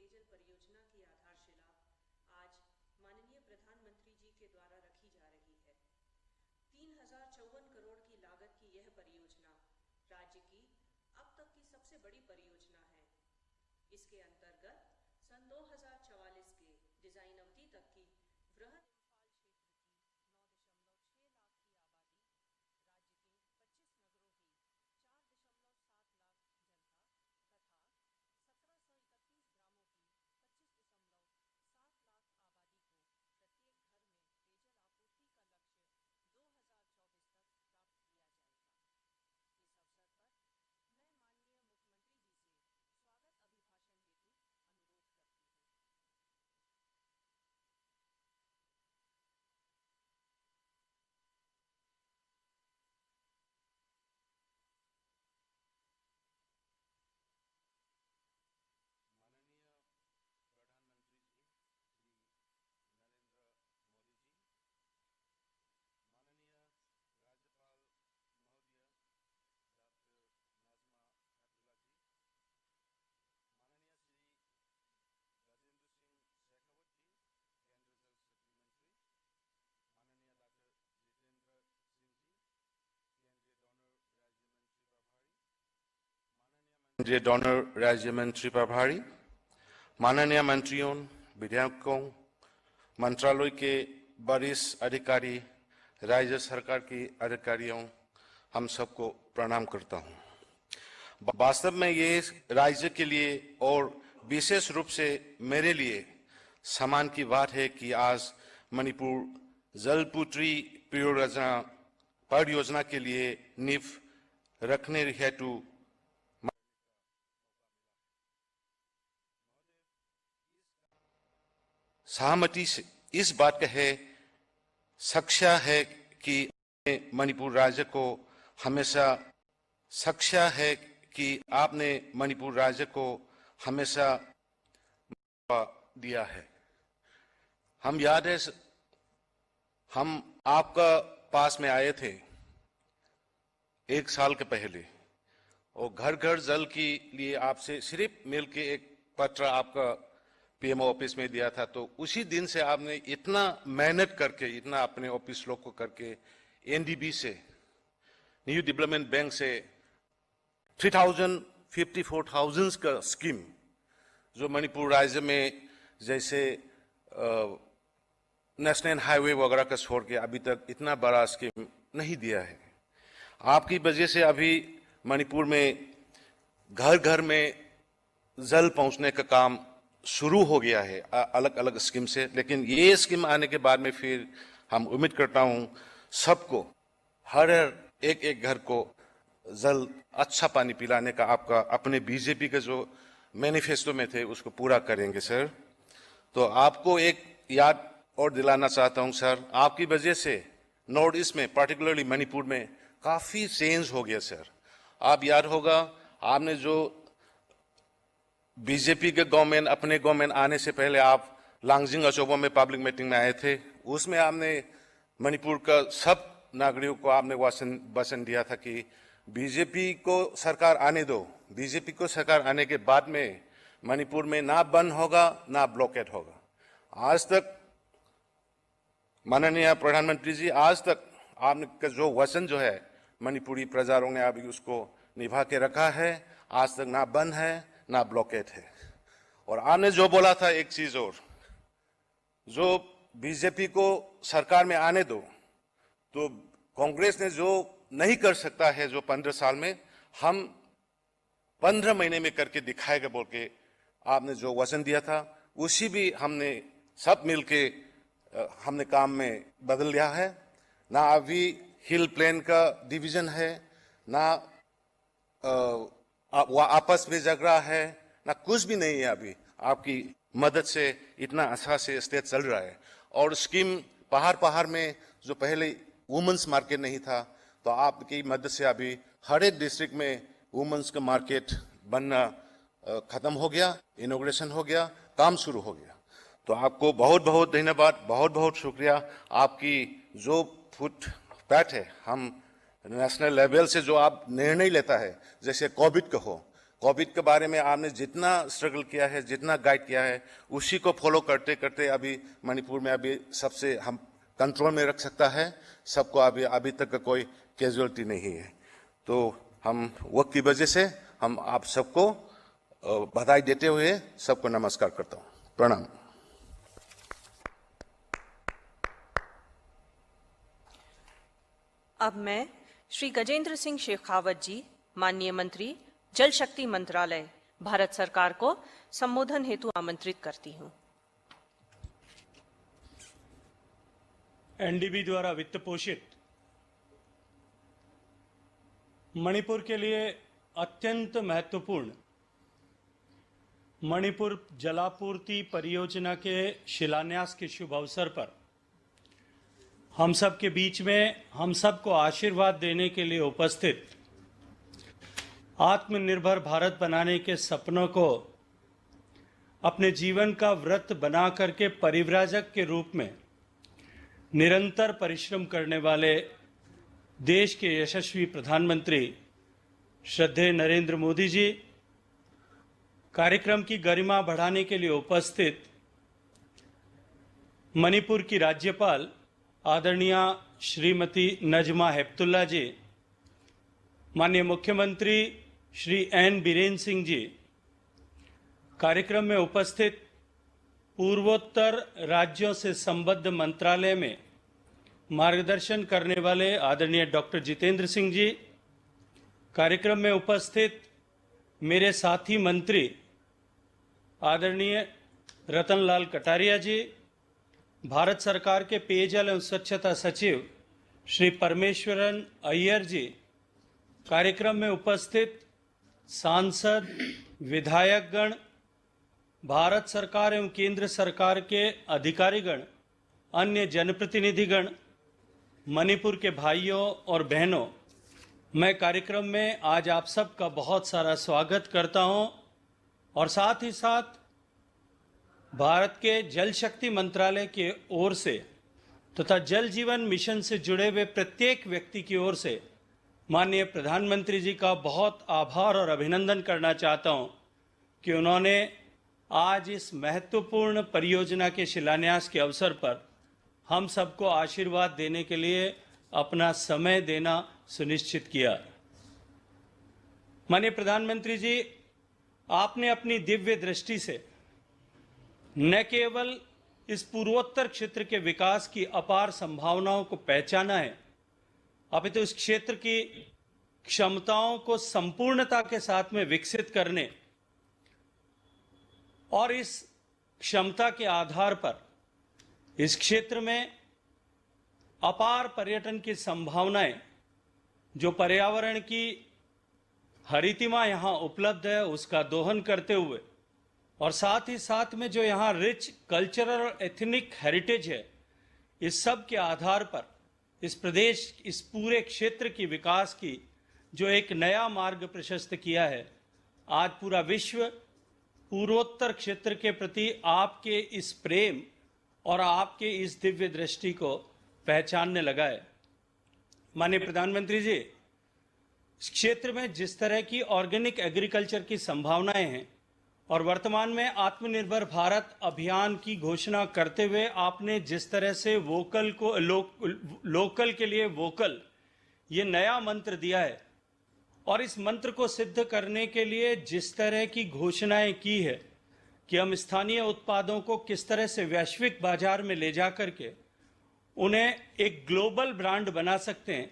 पेयजल परियोजना की आधारशिला आज माननीय प्रधानमंत्री जी के द्वारा रखी जा रही है। 3054 करोड़ की लागत की यह परियोजना राज्य की अब तक की सबसे बड़ी परियोजना है। इसके अंतर्गत सन 2044 के डिजाइन अवधि तक की वृहद केंद्रीय डोनर राज्य मंत्री प्रभारी, माननीय मंत्रियों, विधायकों, मंत्रालय के वरिष्ठ अधिकारी, राज्य सरकार के अधिकारियों, हम सबको प्रणाम करता हूं। वास्तव में ये राज्य के लिए और विशेष रूप से मेरे लिए सम्मान की बात है कि आज मणिपुर जलपुत्री परियोजना के लिए नींव रखने हेतु सहमति से इस बात का है सक्षा है कि मणिपुर राज्य को हमेशा सक्षा है कि आपने मणिपुर राज्य को हमेशा दिया है। हम याद है हम आपका पास में आए थे 1 साल के पहले और घर घर जल के लिए आपसे सिर्फ मिल के एक पत्र आपका पीएमओ ऑफिस में दिया था। तो उसी दिन से आपने इतना मेहनत करके, इतना अपने ऑफिस लोग को करके एनडीबी से, न्यू डेवलपमेंट बैंक से 3,54,000 का स्कीम जो मणिपुर राज्य में जैसे नेशनल हाईवे वगैरह का छोड़ के अभी तक इतना बड़ा स्कीम नहीं दिया है। आपकी वजह से अभी मणिपुर में घर घर में जल पहुंचने का काम शुरू हो गया है अलग अलग स्कीम से। लेकिन ये स्कीम आने के बाद में फिर हम उम्मीद करता हूं सबको, हर एक एक घर को जल अच्छा पानी पिलाने का आपका अपने बीजेपी के जो मैनिफेस्टो में थे उसको पूरा करेंगे सर। तो आपको एक याद और दिलाना चाहता हूं सर, आपकी वजह से नॉर्थ ईस्ट में पर्टिकुलरली मणिपुर में काफी चेंज हो गया सर। आप याद होगा आपने जो बीजेपी के गवर्नमेंट, अपने गवर्नमेंट आने से पहले आप लांगजिंग अचोबो में पब्लिक मीटिंग में आए थे, उसमें आपने मणिपुर का सब नागरिकों को आपने वचन दिया था कि बीजेपी को सरकार आने दो, बीजेपी को सरकार आने के बाद में मणिपुर में ना बंद होगा ना ब्लॉकेट होगा। आज तक माननीय प्रधानमंत्री जी, आज तक आपने जो वचन जो है मणिपुरी प्रजाओं ने अभी उसको निभा के रखा है। आज तक ना बंद है ना ब्लॉकेट है। और आपने जो बोला था एक चीज और, जो बीजेपी को सरकार में आने दो, तो कांग्रेस ने जो नहीं कर सकता है जो 15 साल में, हम 15 महीने में करके दिखाएगा बोल के आपने जो वचन दिया था, उसी भी हमने सब मिलके हमने काम में बदल लिया है। ना अभी हिल प्लेन का डिवीजन है, ना आपस में झगड़ा है, ना कुछ भी नहीं है। अभी आपकी मदद से इतना अच्छा से स्टेट चल रहा है। और स्कीम पहाड़ में जो पहले वुमेन्स मार्केट नहीं था, तो आपकी मदद से अभी हर एक डिस्ट्रिक्ट में वुमेन्स का मार्केट बनना खत्म हो गया, इनॉग्रेशन हो गया, काम शुरू हो गया। तो आपको बहुत बहुत धन्यवाद, बहुत बहुत शुक्रिया। आपकी जो फुट पैट है, हम नेशनल लेवल से जो आप निर्णय लेता है, जैसे कोविड का हो, कोविड के बारे में आपने जितना स्ट्रगल किया है, जितना गाइड किया है, उसी को फॉलो करते करते अभी मणिपुर में अभी सबसे हम कंट्रोल में रख सकता है। सबको अभी तक का कोई कैजुअलिटी नहीं है। तो हम वक्त की वजह से हम आप सबको बधाई देते हुए सबको नमस्कार करता हूँ। प्रणाम। अब मैं श्री गजेंद्र सिंह शेखावत जी, माननीय मंत्री जल शक्ति मंत्रालय, भारत सरकार को संबोधन हेतु आमंत्रित करती हूँ। एनडीबी द्वारा वित्त पोषित मणिपुर के लिए अत्यंत महत्वपूर्ण मणिपुर जलापूर्ति परियोजना के शिलान्यास के शुभ अवसर पर हम सब के बीच में हम सबको आशीर्वाद देने के लिए उपस्थित आत्मनिर्भर भारत बनाने के सपनों को अपने जीवन का व्रत बना करके परिव्राजक के रूप में निरंतर परिश्रम करने वाले देश के यशस्वी प्रधानमंत्री श्रद्धेय नरेंद्र मोदी जी, कार्यक्रम की गरिमा बढ़ाने के लिए उपस्थित मणिपुर की राज्यपाल आदरणीय श्रीमती नजमा हेपतुल्ला जी, माननीय मुख्यमंत्री श्री एन बीरेन सिंह जी, कार्यक्रम में उपस्थित पूर्वोत्तर राज्यों से संबद्ध मंत्रालय में मार्गदर्शन करने वाले आदरणीय डॉक्टर जितेंद्र सिंह जी, कार्यक्रम में उपस्थित मेरे साथी मंत्री आदरणीय रतनलाल कटारिया जी, भारत सरकार के पेयजल एवं स्वच्छता सचिव श्री परमेश्वरन अय्यर जी, कार्यक्रम में उपस्थित सांसद, विधायकगण, भारत सरकार एवं केंद्र सरकार के अधिकारीगण, अन्य जनप्रतिनिधिगण, मणिपुर के भाइयों और बहनों, मैं कार्यक्रम में आज आप सबका बहुत सारा स्वागत करता हूं और साथ ही साथ भारत के जल शक्ति मंत्रालय की ओर से तथा जल जीवन मिशन से जुड़े हुए प्रत्येक व्यक्ति की ओर से माननीय प्रधानमंत्री जी का बहुत आभार और अभिनंदन करना चाहता हूं कि उन्होंने आज इस महत्वपूर्ण परियोजना के शिलान्यास के अवसर पर हम सबको आशीर्वाद देने के लिए अपना समय देना सुनिश्चित किया। माननीय प्रधानमंत्री जी, आपने अपनी दिव्य दृष्टि से न केवल इस पूर्वोत्तर क्षेत्र के विकास की अपार संभावनाओं को पहचाना है, अपितु इस क्षेत्र की क्षमताओं को संपूर्णता के साथ में विकसित करने और इस क्षमता के आधार पर इस क्षेत्र में अपार पर्यटन की संभावनाएं, जो पर्यावरण की हरितिमा यहाँ उपलब्ध है, उसका दोहन करते हुए और साथ ही साथ में जो यहाँ रिच कल्चरल और एथनिक हेरिटेज है, इस सब के आधार पर इस प्रदेश, इस पूरे क्षेत्र की विकास की जो एक नया मार्ग प्रशस्त किया है। आज पूरा विश्व पूर्वोत्तर क्षेत्र के प्रति आपके इस प्रेम और आपके इस दिव्य दृष्टि को पहचानने लगा है। माननीय प्रधानमंत्री जी, इस क्षेत्र में जिस तरह की ऑर्गेनिक एग्रीकल्चर की संभावनाएं हैं और वर्तमान में आत्मनिर्भर भारत अभियान की घोषणा करते हुए आपने जिस तरह से वोकल को लोकल के लिए वोकल ये नया मंत्र दिया है और इस मंत्र को सिद्ध करने के लिए जिस तरह की घोषणाएं की है कि हम स्थानीय उत्पादों को किस तरह से वैश्विक बाजार में ले जाकर के उन्हें एक ग्लोबल ब्रांड बना सकते हैं,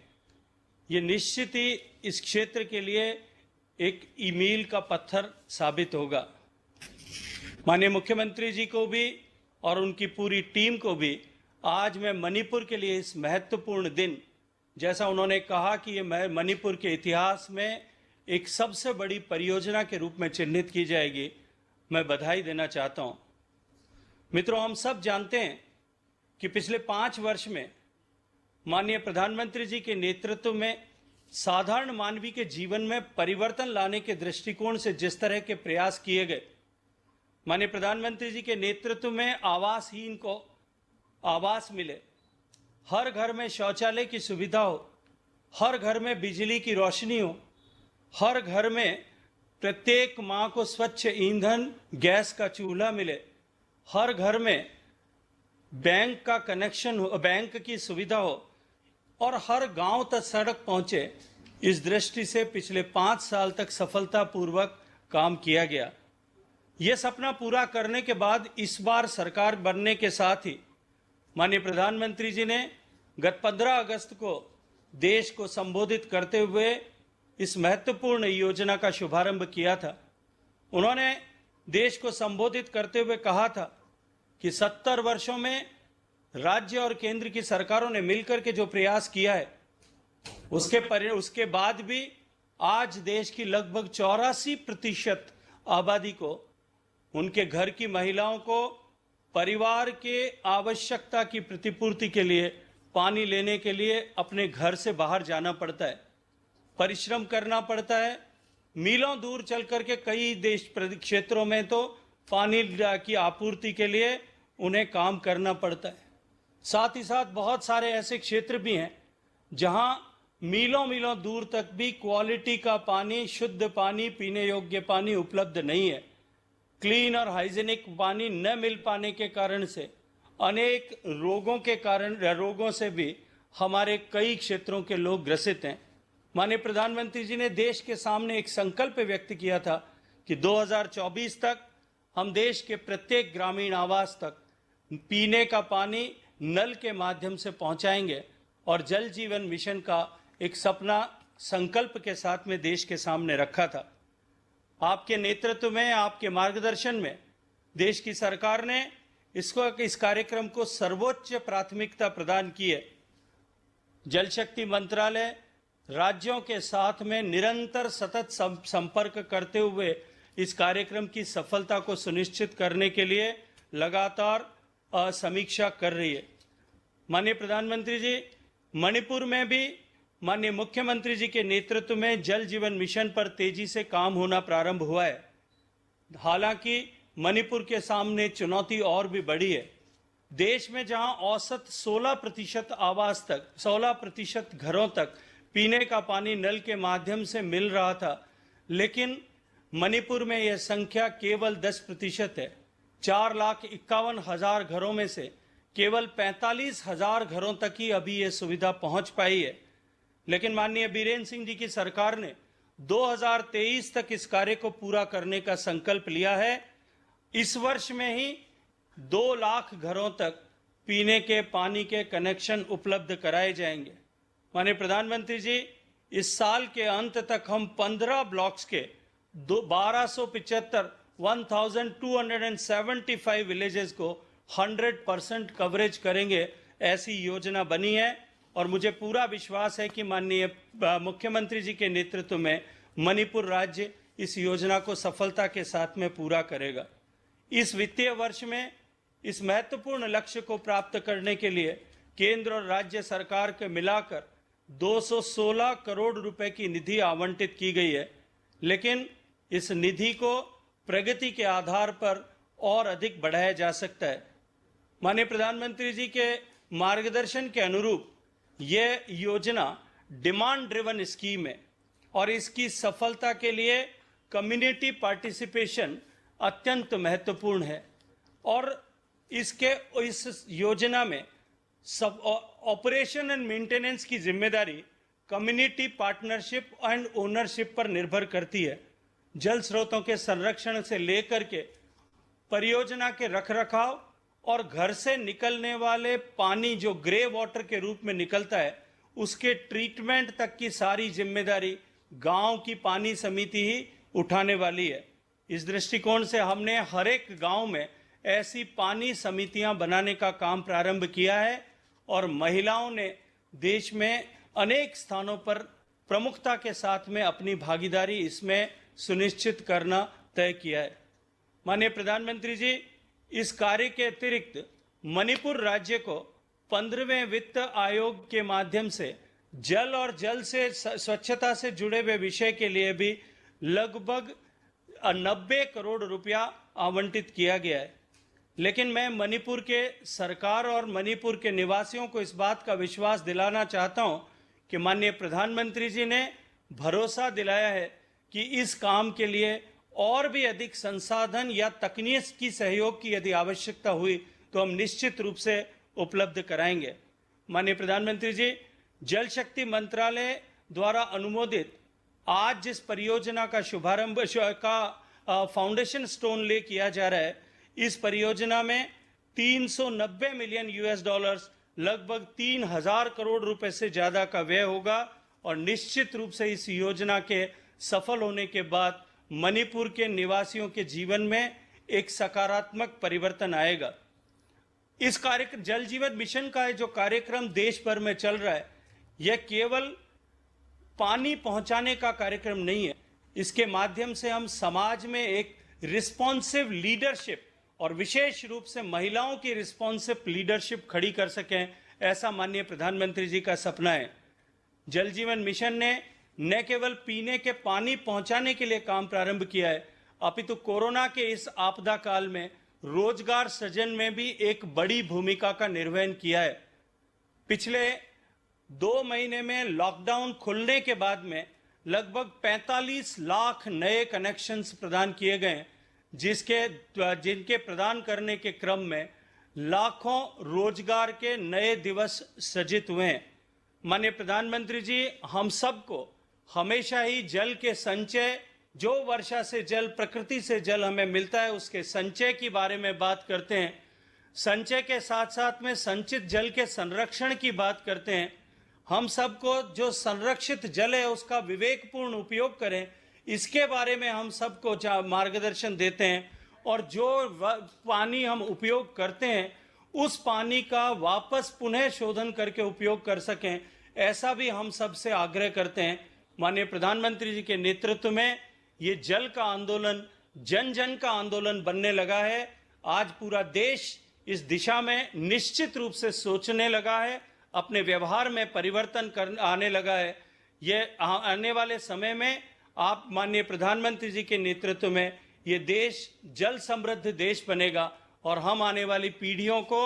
ये निश्चित ही इस क्षेत्र के लिए एक मील का पत्थर साबित होगा। माननीय मुख्यमंत्री जी को भी और उनकी पूरी टीम को भी आज मैं मणिपुर के लिए इस महत्वपूर्ण दिन, जैसा उन्होंने कहा कि ये मणिपुर के इतिहास में एक सबसे बड़ी परियोजना के रूप में चिन्हित की जाएगी, मैं बधाई देना चाहता हूं। मित्रों, हम सब जानते हैं कि पिछले 5 वर्ष में माननीय प्रधानमंत्री जी के नेतृत्व में साधारण मानवीय के जीवन में परिवर्तन लाने के दृष्टिकोण से जिस तरह के प्रयास किए गए, माननीय प्रधानमंत्री जी के नेतृत्व में आवासहीन को आवास मिले, हर घर में शौचालय की सुविधा हो, हर घर में बिजली की रोशनी हो, हर घर में प्रत्येक मां को स्वच्छ ईंधन गैस का चूल्हा मिले, हर घर में बैंक का कनेक्शन हो, बैंक की सुविधा हो और हर गांव तक सड़क पहुंचे, इस दृष्टि से पिछले 5 साल तक सफलतापूर्वक काम किया गया। यह सपना पूरा करने के बाद इस बार सरकार बनने के साथ ही माननीय प्रधानमंत्री जी ने गत 15 अगस्त को देश को संबोधित करते हुए इस महत्वपूर्ण योजना का शुभारंभ किया था। उन्होंने देश को संबोधित करते हुए कहा था कि 70 वर्षों में राज्य और केंद्र की सरकारों ने मिलकर के जो प्रयास किया है, उसके बाद भी आज देश की लगभग 84% आबादी को, उनके घर की महिलाओं को परिवार के आवश्यकता की प्रतिपूर्ति के लिए पानी लेने के लिए अपने घर से बाहर जाना पड़ता है, परिश्रम करना पड़ता है। मीलों दूर चल करके कई देश क्षेत्रों में तो पानी की आपूर्ति के लिए उन्हें काम करना पड़ता है। साथ ही साथ बहुत सारे ऐसे क्षेत्र भी हैं जहां मीलों मीलों दूर तक भी क्वालिटी का पानी, शुद्ध पानी, पीने योग्य पानी उपलब्ध नहीं है। क्लीन और हाइजीनिक पानी न मिल पाने के कारण से अनेक रोगों से भी हमारे कई क्षेत्रों के लोग ग्रसित हैं। माननीय प्रधानमंत्री जी ने देश के सामने एक संकल्प व्यक्त किया था कि 2024 तक हम देश के प्रत्येक ग्रामीण आवास तक पीने का पानी नल के माध्यम से पहुंचाएंगे और जल जीवन मिशन का एक सपना संकल्प के साथ में देश के सामने रखा था। आपके नेतृत्व में, आपके मार्गदर्शन में देश की सरकार ने इस कार्यक्रम को सर्वोच्च प्राथमिकता प्रदान की है। जल शक्ति मंत्रालय राज्यों के साथ में निरंतर सतत संपर्क करते हुए इस कार्यक्रम की सफलता को सुनिश्चित करने के लिए लगातार समीक्षा कर रही है। माननीय प्रधानमंत्री जी, मणिपुर में भी माननीय मुख्यमंत्री जी के नेतृत्व में जल जीवन मिशन पर तेजी से काम होना प्रारंभ हुआ है। हालांकि मणिपुर के सामने चुनौती और भी बड़ी है। देश में जहां औसत 16% घरों तक पीने का पानी नल के माध्यम से मिल रहा था, लेकिन मणिपुर में यह संख्या केवल 10% है। 4,51,000 घरों में से केवल 45,000 घरों तक ही अभी यह सुविधा पहुंच पाई है। लेकिन माननीय बीरेन्द्र सिंह जी की सरकार ने 2023 तक इस कार्य को पूरा करने का संकल्प लिया है। इस वर्ष में ही 2 लाख घरों तक पीने के पानी के कनेक्शन उपलब्ध कराए जाएंगे। माननीय प्रधानमंत्री जी, इस साल के अंत तक हम 15 ब्लॉक्स के 1275 विलेजेस को 100% कवरेज करेंगे, ऐसी योजना बनी है। और मुझे पूरा विश्वास है कि माननीय मुख्यमंत्री जी के नेतृत्व में मणिपुर राज्य इस योजना को सफलता के साथ में पूरा करेगा। इस वित्तीय वर्ष में इस महत्वपूर्ण लक्ष्य को प्राप्त करने के लिए केंद्र और राज्य सरकार के मिलाकर 216 करोड़ रुपए की निधि आवंटित की गई है। लेकिन इस निधि को प्रगति के आधार पर और अधिक बढ़ाया जा सकता है। माननीय प्रधानमंत्री जी के मार्गदर्शन के अनुरूप यह योजना डिमांड ड्रिवन स्कीम है और इसकी सफलता के लिए कम्युनिटी पार्टिसिपेशन अत्यंत महत्वपूर्ण है। और इस योजना में सब ऑपरेशन एंड मेंटेनेंस की जिम्मेदारी कम्युनिटी पार्टनरशिप एंड ओनरशिप पर निर्भर करती है। जल स्रोतों के संरक्षण से लेकर के परियोजना के रखरखाव और घर से निकलने वाले पानी जो ग्रे वाटर के रूप में निकलता है, उसके ट्रीटमेंट तक की सारी जिम्मेदारी गांव की पानी समिति ही उठाने वाली है। इस दृष्टिकोण से हमने हर एक गांव में ऐसी पानी समितियां बनाने का काम प्रारंभ किया है और महिलाओं ने देश में अनेक स्थानों पर प्रमुखता के साथ में अपनी भागीदारी इसमें सुनिश्चित करना तय किया है। माननीय प्रधानमंत्री जी, इस कार्य के अतिरिक्त मणिपुर राज्य को 15वें वित्त आयोग के माध्यम से जल और जल से स्वच्छता से जुड़े हुए विषय के लिए भी लगभग 90 करोड़ रुपया आवंटित किया गया है। लेकिन मैं मणिपुर के सरकार और मणिपुर के निवासियों को इस बात का विश्वास दिलाना चाहता हूं कि माननीय प्रधानमंत्री जी ने भरोसा दिलाया है कि इस काम के लिए और भी अधिक संसाधन या तकनीक की सहयोग की यदि आवश्यकता हुई तो हम निश्चित रूप से उपलब्ध कराएंगे। माननीय प्रधानमंत्री जी, जल शक्ति मंत्रालय द्वारा अनुमोदित आज जिस परियोजना का शुभारंभ का फाउंडेशन स्टोन ले किया जा रहा है, इस परियोजना में 390 मिलियन US डॉलर्स, लगभग 3000 करोड़ रुपए से ज्यादा का व्यय होगा और निश्चित रूप से इस योजना के सफल होने के बाद मणिपुर के निवासियों के जीवन में एक सकारात्मक परिवर्तन आएगा। इस कार्यक्रम जल जीवन मिशन का जो कार्यक्रम देश भर में चल रहा है, यह केवल पानी पहुंचाने का कार्यक्रम नहीं है। इसके माध्यम से हम समाज में एक रिस्पॉन्सिव लीडरशिप और विशेष रूप से महिलाओं की रिस्पॉन्सिव लीडरशिप खड़ी कर सकें, ऐसा माननीय प्रधानमंत्री जी का सपना है। जल जीवन मिशन ने न केवल पीने के पानी पहुंचाने के लिए काम प्रारंभ किया है, अपितु कोरोना के इस आपदा काल में रोजगार सृजन में भी एक बड़ी भूमिका का निर्वहन किया है। पिछले 2 महीने में लॉकडाउन खुलने के बाद में लगभग 45 लाख नए कनेक्शंस प्रदान किए गए, जिनके प्रदान करने के क्रम में लाखों रोजगार के नए दिवस सृजित हुए हैं। माननीय प्रधानमंत्री जी, हम सबको हमेशा ही जल के संचय, जो वर्षा से जल, प्रकृति से जल हमें मिलता है, उसके संचय के बारे में बात करते हैं। संचय के साथ साथ में संचित जल के संरक्षण की बात करते हैं। हम सबको जो संरक्षित जल है उसका विवेकपूर्ण उपयोग करें, इसके बारे में हम सबको मार्गदर्शन देते हैं और जो पानी हम उपयोग करते हैं उस पानी का वापस पुनः शोधन करके उपयोग कर सकें, ऐसा भी हम सबसे आग्रह करते हैं। माननीय प्रधानमंत्री जी के नेतृत्व में ये जल का आंदोलन जन जन का आंदोलन बनने लगा है। आज पूरा देश इस दिशा में निश्चित रूप से सोचने लगा है, अपने व्यवहार में परिवर्तन आने लगा है। ये आने वाले समय में आप माननीय प्रधानमंत्री जी के नेतृत्व में ये देश जल समृद्ध देश बनेगा और हम आने वाली पीढ़ियों को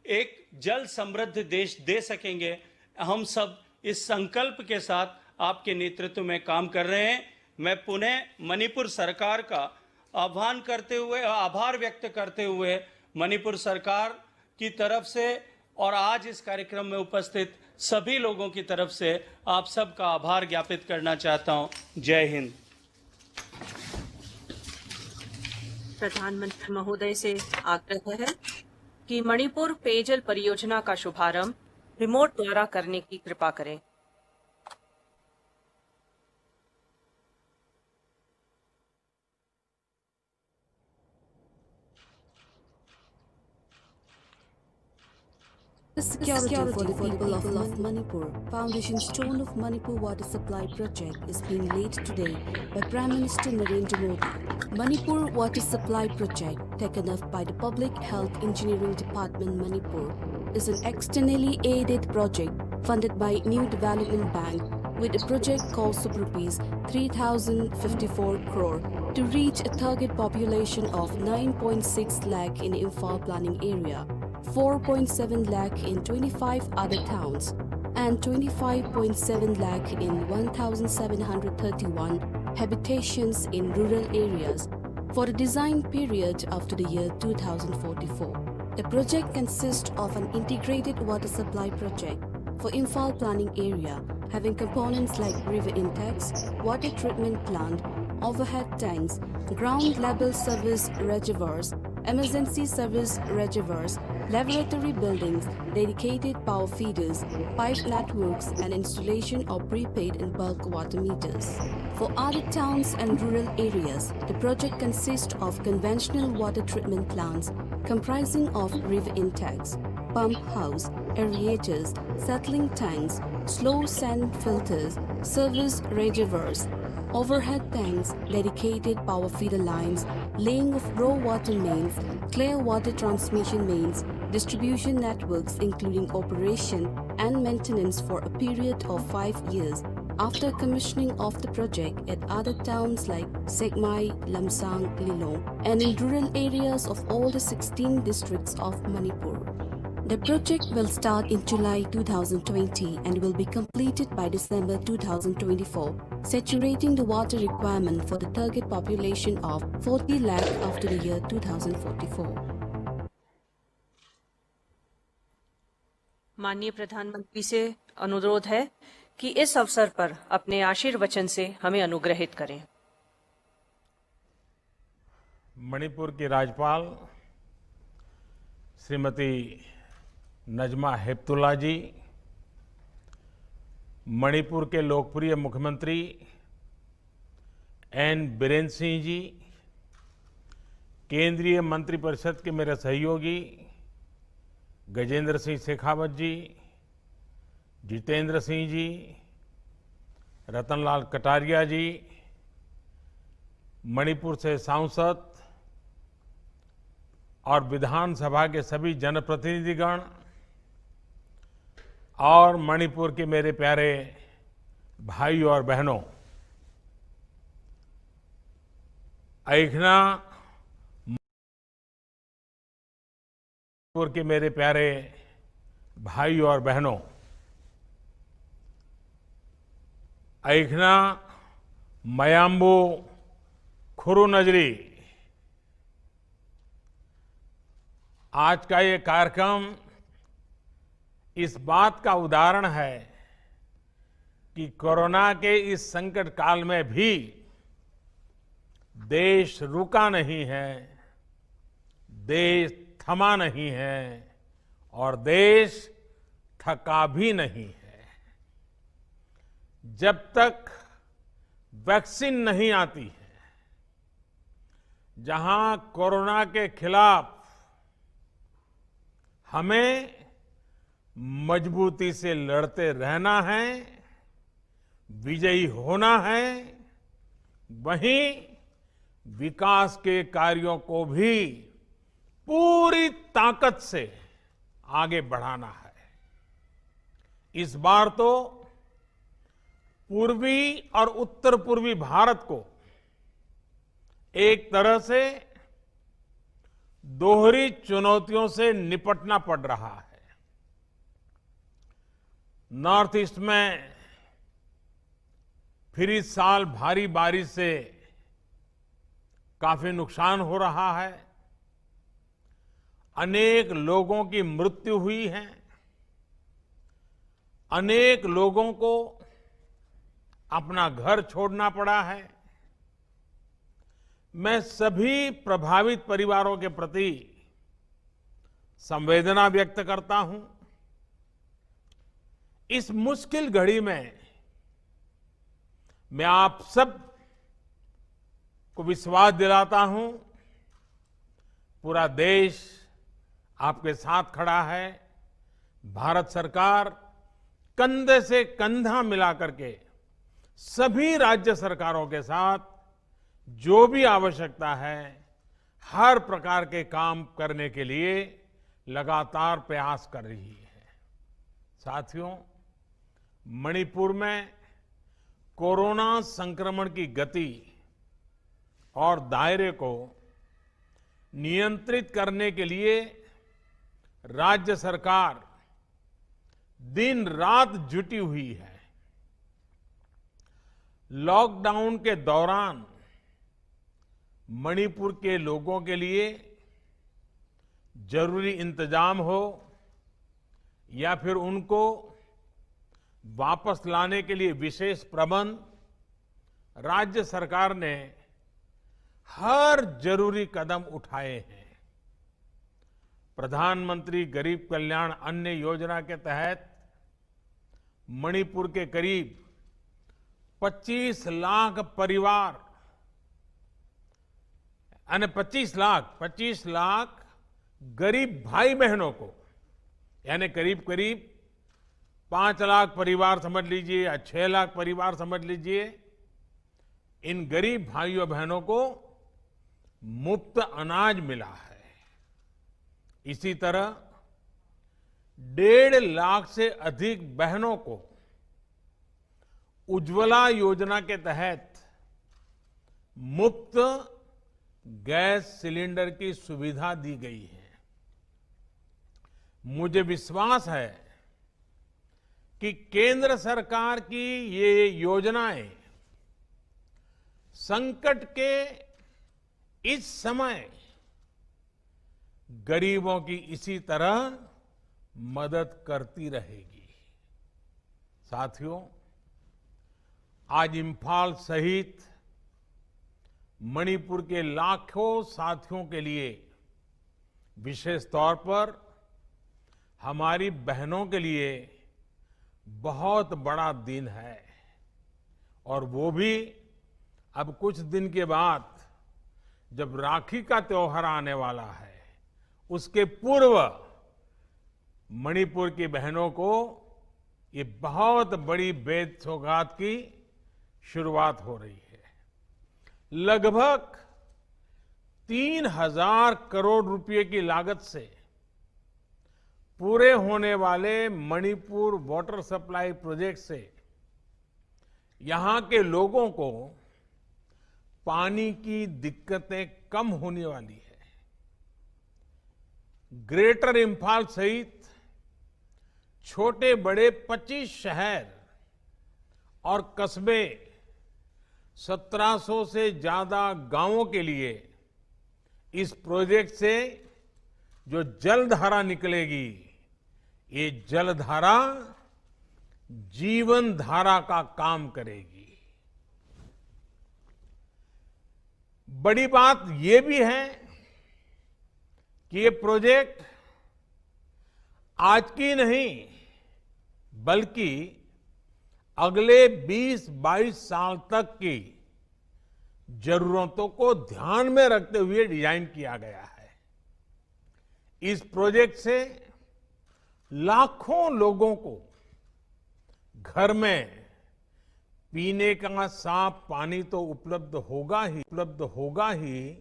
एक जल समृद्ध देश दे सकेंगे। हम सब इस संकल्प के साथ आपके नेतृत्व में काम कर रहे हैं। मैं पुनः मणिपुर सरकार का आभार व्यक्त करते हुए मणिपुर सरकार की तरफ से और आज इस कार्यक्रम में उपस्थित सभी लोगों की तरफ से आप सबका आभार ज्ञापित करना चाहता हूं। जय हिंद। प्रधानमंत्री महोदय से आग्रह है कि मणिपुर पेयजल परियोजना का शुभारंभ रिमोट द्वारा करने की कृपा करें। The security for the people of Manipur, Foundation Stone of Manipur Water Supply Project is being laid today by Prime Minister Narendra Modi. Manipur Water Supply Project, taken up by the Public Health Engineering Department Manipur, is an externally aided project funded by New Development Bank with a project cost of rupees 3,054 crore to reach a target population of 9.6 lakh in Imphal planning area, 4.7 lakh in 25 other towns, and 25.7 lakh in 1,731 habitations in rural areas for the design period after the year 2044. The project consists of an integrated water supply project for Imphal planning area, having components like river intakes, water treatment plant, overhead tanks, ground level service reservoirs, emergency service reservoirs, laboratory buildings, dedicated power feeders, pipe networks, and installation of prepaid and bulk water meters. For other towns and rural areas, the project consists of conventional water treatment plants comprising of river intakes, pump house, aerators, settling tanks, slow sand filters, service reservoirs, overhead tanks, dedicated power feeder lines, laying of raw water mains, clear water transmission mains, distribution networks including operation and maintenance for a period of 5 years after commissioning of the project at other towns like Sekmai, Lamsang, Lilong, and in rural areas of all the 16 districts of Manipur. The project will start in July 2020 and will be completed by December 2024, saturating the water requirement for the target population of 40 lakh after the year 2044. माननीय प्रधानमंत्री से अनुरोध है कि इस अवसर पर अपने आशीर्वचन से हमें अनुग्रहित करें। मणिपुर की राज्यपाल श्रीमती नजमा हेपतुल्ला जी, मणिपुर के लोकप्रिय मुख्यमंत्री एन बीरेन सिंह जी, केंद्रीय मंत्रिपरिषद के मेरे सहयोगी गजेंद्र सिंह शेखावत जी, जितेंद्र सिंह जी, रतनलाल कटारिया जी, मणिपुर से सांसद और विधानसभा के सभी जनप्रतिनिधिगण और मणिपुर के मेरे प्यारे भाई और बहनों, ऐखना मणिपुर के मेरे प्यारे भाई और बहनों, ऐखना मयांबू खुरु नजरी। आज का ये कार्यक्रम इस बात का उदाहरण है कि कोरोना के इस संकट काल में भी देश रुका नहीं है, देश थमा नहीं है और देश थका भी नहीं है। जब तक वैक्सीन नहीं आती है, जहां कोरोना के खिलाफ हमें मजबूती से लड़ते रहना है, विजयी होना है, वहीं विकास के कार्यों को भी पूरी ताकत से आगे बढ़ाना है। इस बार तो पूर्वी और उत्तर पूर्वी भारत को एक तरह से दोहरी चुनौतियों से निपटना पड़ रहा है। नॉर्थ ईस्ट में फिर इस साल भारी बारिश से काफी नुकसान हो रहा है, अनेक लोगों की मृत्यु हुई है, अनेक लोगों को अपना घर छोड़ना पड़ा है। मैं सभी प्रभावित परिवारों के प्रति संवेदना व्यक्त करता हूं। इस मुश्किल घड़ी में मैं आप सब को विश्वास दिलाता हूं, पूरा देश आपके साथ खड़ा है। भारत सरकार कंधे से कंधा मिलाकर के सभी राज्य सरकारों के साथ जो भी आवश्यकता है, हर प्रकार के काम करने के लिए लगातार प्रयास कर रही है। साथियों, मणिपुर में कोरोना संक्रमण की गति और दायरे को नियंत्रित करने के लिए राज्य सरकार दिन रात जुटी हुई है। लॉकडाउन के दौरान मणिपुर के लोगों के लिए जरूरी इंतजाम हो या फिर उनको वापस लाने के लिए विशेष प्रबंध राज्य सरकार ने हर जरूरी कदम उठाए हैं। प्रधानमंत्री गरीब कल्याण अन्न योजना के तहत मणिपुर के करीब 25 लाख परिवार यानी 25 लाख गरीब भाई बहनों को, यानी करीब करीब 5 लाख परिवार समझ लीजिए या 6 लाख परिवार समझ लीजिए, इन गरीब भाइयों बहनों को मुफ्त अनाज मिला है। इसी तरह 1.5 लाख से अधिक बहनों को उज्ज्वला योजना के तहत मुफ्त गैस सिलेंडर की सुविधा दी गई है। मुझे विश्वास है कि केंद्र सरकार की ये योजनाएं संकट के इस समय गरीबों की इसी तरह मदद करती रहेगी। साथियों, आज इंफाल सहित मणिपुर के लाखों साथियों के लिए, विशेष तौर पर हमारी बहनों के लिए बहुत बड़ा दिन है। और वो भी अब कुछ दिन के बाद, जब राखी का त्योहार आने वाला है, उसके पूर्व मणिपुर की बहनों को ये बहुत बड़ी बेद सौगात की शुरुआत हो रही है। लगभग 3,000 करोड़ रुपए की लागत से पूरे होने वाले मणिपुर वाटर सप्लाई प्रोजेक्ट से यहां के लोगों को पानी की दिक्कतें कम होने वाली है। ग्रेटर इंफाल सहित छोटे बड़े 25 शहर और कस्बे, 1700 से ज्यादा गांवों के लिए इस प्रोजेक्ट से जो जलधारा निकलेगी, ये जलधारा जीवन धारा का काम करेगी। बड़ी बात ये भी है कि ये प्रोजेक्ट आज की नहीं, बल्कि अगले 20-22 साल तक की जरूरतों को ध्यान में रखते हुए डिजाइन किया गया है। इस प्रोजेक्ट से लाखों लोगों को घर में पीने का साफ पानी तो उपलब्ध होगा ही,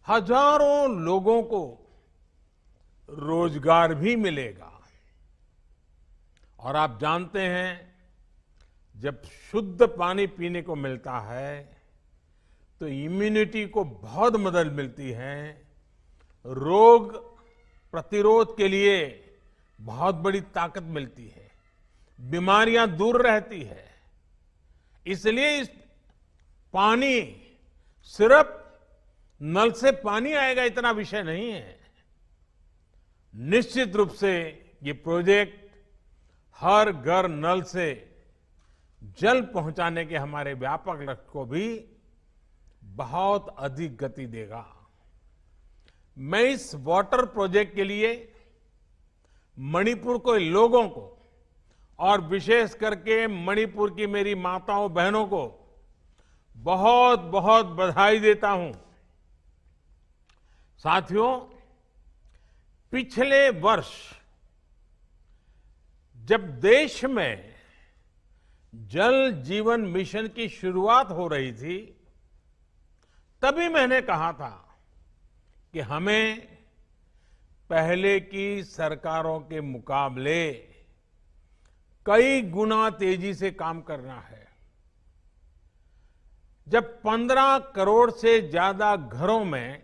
हजारों लोगों को रोजगार भी मिलेगा। और आप जानते हैं, जब शुद्ध पानी पीने को मिलता है तो इम्यूनिटी को बहुत मदद मिलती है, रोग प्रतिरोध के लिए बहुत बड़ी ताकत मिलती है, बीमारियां दूर रहती है। इसलिए इस पानी सिर्फ नल से पानी आएगा इतना विषय नहीं है। निश्चित रूप से ये प्रोजेक्ट हर घर नल से जल पहुंचाने के हमारे व्यापक लक्ष्य को भी बहुत अधिक गति देगा। मैं इस वाटर प्रोजेक्ट के लिए मणिपुर के लोगों को और विशेष करके मणिपुर की मेरी माताओं बहनों को बहुत बहुत बधाई देता हूं। साथियों, पिछले वर्ष जब देश में जल जीवन मिशन की शुरुआत हो रही थी, तभी मैंने कहा था कि हमें पहले की सरकारों के मुकाबले कई गुना तेजी से काम करना है। जब 15 करोड़ से ज्यादा घरों में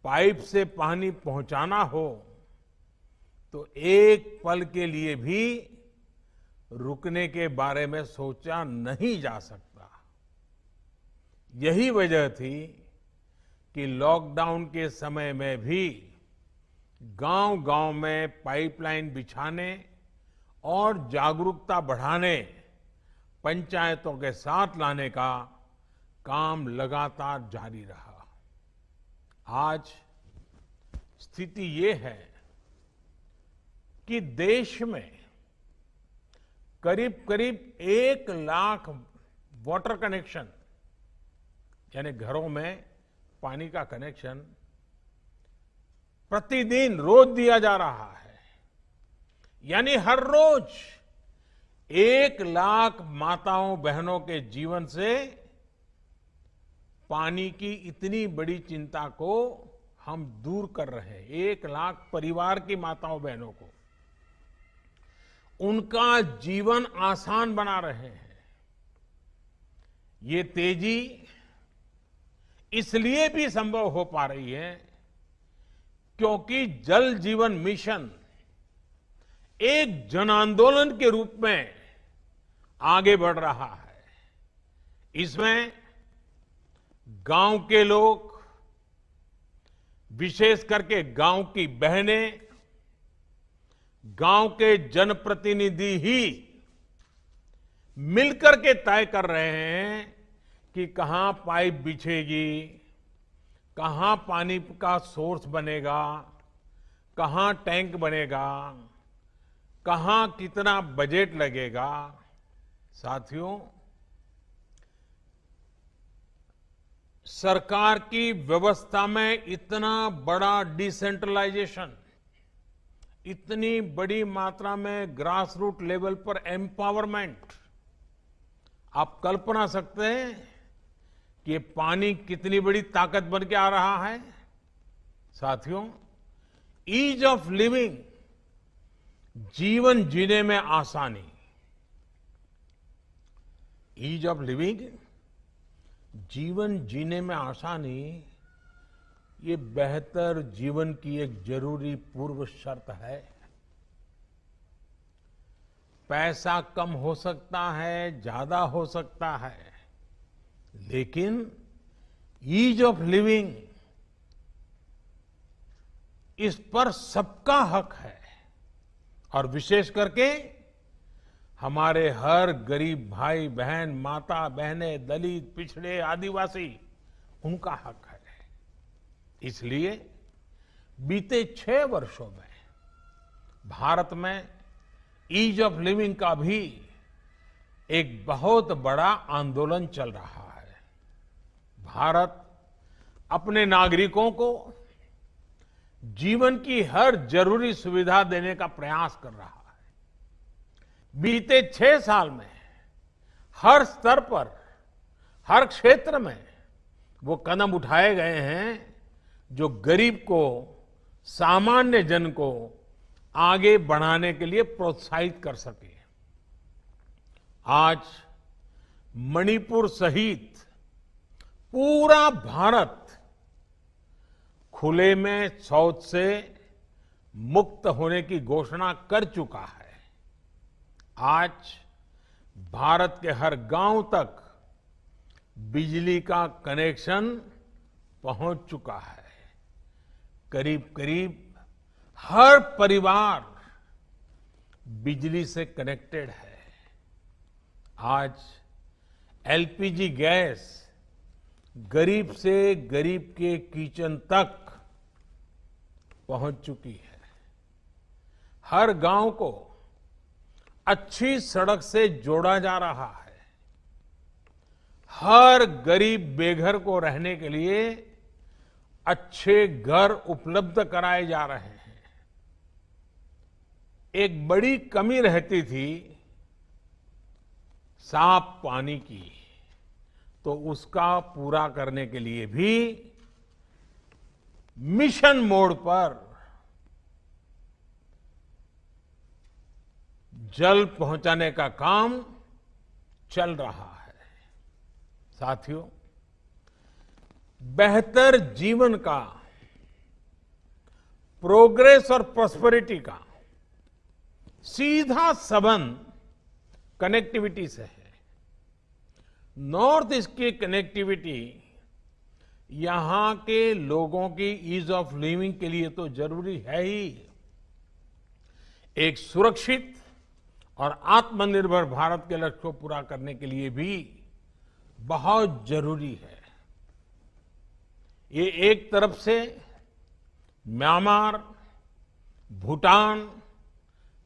पाइप से पानी पहुंचाना हो, तो एक पल के लिए भी रुकने के बारे में सोचा नहीं जा सकता। यही वजह थी कि लॉकडाउन के समय में भी गांव-गांव में पाइपलाइन बिछाने और जागरूकता बढ़ाने, पंचायतों के साथ लाने का काम लगातार जारी रहा। आज स्थिति ये है कि देश में करीब करीब 1 लाख वाटर कनेक्शन, यानी घरों में पानी का कनेक्शन प्रतिदिन रोज दिया जा रहा है। यानी हर रोज 1 लाख माताओं बहनों के जीवन से पानी की इतनी बड़ी चिंता को हम दूर कर रहे हैं। 1 लाख परिवार की माताओं बहनों को उनका जीवन आसान बना रहे हैं। ये तेजी इसलिए भी संभव हो पा रही है क्योंकि जल जीवन मिशन एक जन आंदोलन के रूप में आगे बढ़ रहा है। इसमें गांव के लोग, विशेष करके गांव की बहनें, गांव के जनप्रतिनिधि ही मिलकर के तय कर रहे हैं कि कहां पाइप बिछेगी, कहां पानी का सोर्स बनेगा, कहां टैंक बनेगा, कहां कितना बजट लगेगा। साथियों, सरकार की व्यवस्था में इतना बड़ा डिसेंट्रलाइजेशन, इतनी बड़ी मात्रा में ग्रास रूट लेवल पर एम्पावरमेंट, आप कल्पना सकते हैं कि ये पानी कितनी बड़ी ताकत बन के आ रहा है। साथियों, ईज ऑफ लिविंग, जीवन जीने में आसानी, ईज ऑफ लिविंग, जीवन जीने में आसानी, ये बेहतर जीवन की एक जरूरी पूर्व शर्त है। पैसा कम हो सकता है, ज्यादा हो सकता है, लेकिन ईज ऑफ लिविंग, इस पर सबका हक है। और विशेष करके हमारे हर गरीब भाई बहन, माता बहनें, दलित, पिछड़े, आदिवासी, उनका हक है। इसलिए बीते 6 वर्षों में भारत में ईज ऑफ लिविंग का भी एक बहुत बड़ा आंदोलन चल रहा है। भारत अपने नागरिकों को जीवन की हर जरूरी सुविधा देने का प्रयास कर रहा है। बीते 6 साल में हर स्तर पर, हर क्षेत्र में वो कदम उठाए गए हैं जो गरीब को, सामान्य जन को आगे बढ़ाने के लिए प्रोत्साहित कर सके। आज मणिपुर सहित पूरा भारत खुले में शौच से मुक्त होने की घोषणा कर चुका है। आज भारत के हर गांव तक बिजली का कनेक्शन पहुंच चुका है। करीब करीब हर परिवार बिजली से कनेक्टेड है। आज एलपीजी गैस गरीब से गरीब के किचन तक पहुंच चुकी है। हर गांव को अच्छी सड़क से जोड़ा जा रहा है। हर गरीब बेघर को रहने के लिए अच्छे घर उपलब्ध कराए जा रहे हैं। एक बड़ी कमी रहती थी साफ पानी की, तो उसका पूरा करने के लिए भी मिशन मोड पर जल पहुंचाने का काम चल रहा है। साथियों, बेहतर जीवन का, प्रोग्रेस और प्रॉस्पेरिटी का सीधा संबंध कनेक्टिविटी से है। नॉर्थ ईस्ट की कनेक्टिविटी यहां के लोगों की ईज ऑफ लिविंग के लिए तो जरूरी है ही, एक सुरक्षित और आत्मनिर्भर भारत के लक्ष्य को पूरा करने के लिए भी बहुत जरूरी है। ये एक तरफ से म्यांमार, भूटान,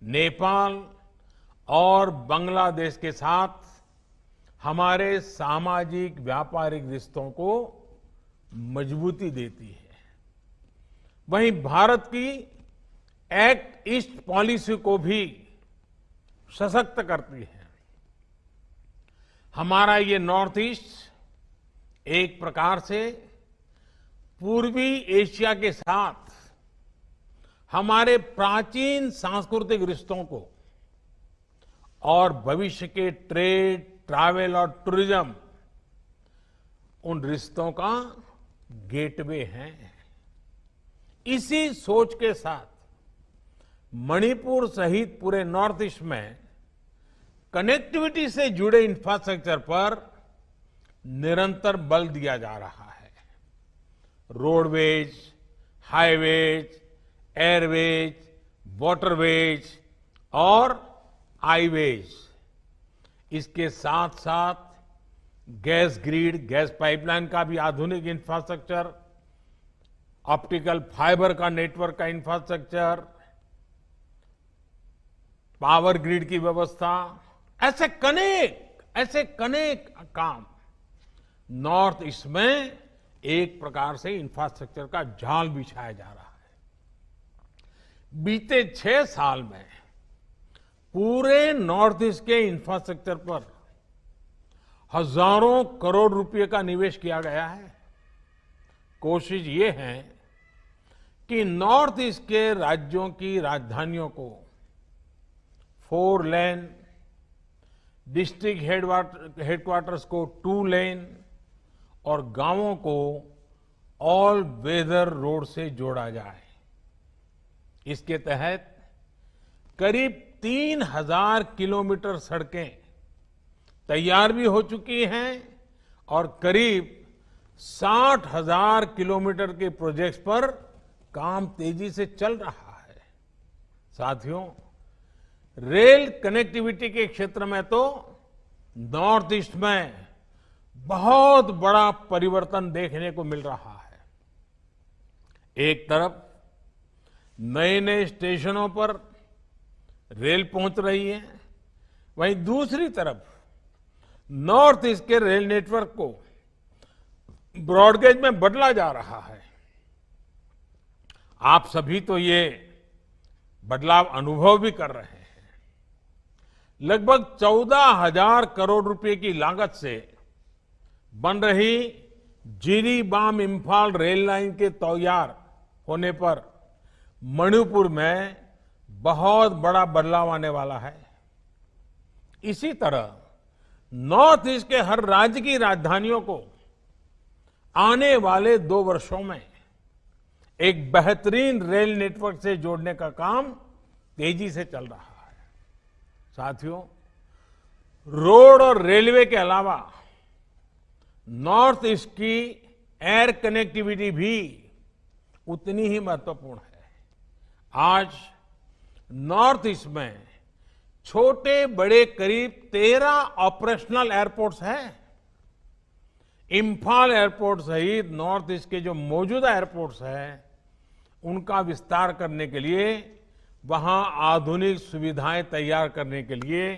नेपाल और बांग्लादेश के साथ हमारे सामाजिक व्यापारिक रिश्तों को मजबूती देती है। वहीं भारत की एक्ट ईस्ट पॉलिसी को भी सशक्त करती है। हमारा ये नॉर्थ ईस्ट एक प्रकार से पूर्वी एशिया के साथ हमारे प्राचीन सांस्कृतिक रिश्तों को और भविष्य के ट्रेड, ट्रैवल और टूरिज्म, उन रिश्तों का गेटवे है। इसी सोच के साथ मणिपुर सहित पूरे नॉर्थ ईस्ट में कनेक्टिविटी से जुड़े इंफ्रास्ट्रक्चर पर निरंतर बल दिया जा रहा है। रोडवेज, हाईवेज, एयरवेज, वाटरवेज और आईवेज, इसके साथ साथ गैस ग्रिड, गैस पाइपलाइन का भी आधुनिक इंफ्रास्ट्रक्चर, ऑप्टिकल फाइबर का नेटवर्क का इंफ्रास्ट्रक्चर, पावर ग्रिड की व्यवस्था, ऐसे कनेक काम नॉर्थ ईस्ट में एक प्रकार से इंफ्रास्ट्रक्चर का जाल बिछाया जा रहा है। बीते 6 साल में पूरे नॉर्थ ईस्ट के इंफ्रास्ट्रक्चर पर हजारों करोड़ रुपए का निवेश किया गया है। कोशिश ये है कि नॉर्थ ईस्ट के राज्यों की राजधानियों को 4 लेन, डिस्ट्रिक्ट हेडक्वार्टर्स को 2 लेन और गांवों को ऑल वेदर रोड से जोड़ा जाए। इसके तहत करीब 3000 किलोमीटर सड़कें तैयार भी हो चुकी हैं और करीब 60,000 किलोमीटर के प्रोजेक्ट्स पर काम तेजी से चल रहा है। साथियों, रेल कनेक्टिविटी के क्षेत्र में तो नॉर्थ ईस्ट में बहुत बड़ा परिवर्तन देखने को मिल रहा है। एक तरफ नए नए स्टेशनों पर रेल पहुंच रही है, वहीं दूसरी तरफ नॉर्थ ईस्ट के रेल नेटवर्क को ब्रॉडगेज में बदला जा रहा है। आप सभी तो ये बदलाव अनुभव भी कर रहे हैं। लगभग 14,000 करोड़ रुपए की लागत से बन रही जिरीबाम इम्फाल रेल लाइन के तैयार होने पर मणिपुर में बहुत बड़ा बदलाव आने वाला है। इसी तरह नॉर्थ ईस्ट के हर राज्य की राजधानियों को आने वाले 2 वर्षों में एक बेहतरीन रेल नेटवर्क से जोड़ने का काम तेजी से चल रहा है। साथियों, रोड और रेलवे के अलावा नॉर्थ ईस्ट की एयर कनेक्टिविटी भी उतनी ही महत्वपूर्ण है। आज नॉर्थ ईस्ट में छोटे बड़े करीब 13 ऑपरेशनल एयरपोर्ट्स हैं। इम्फाल एयरपोर्ट सहित नॉर्थ ईस्ट के जो मौजूदा एयरपोर्ट्स हैं, उनका विस्तार करने के लिए, वहां आधुनिक सुविधाएं तैयार करने के लिए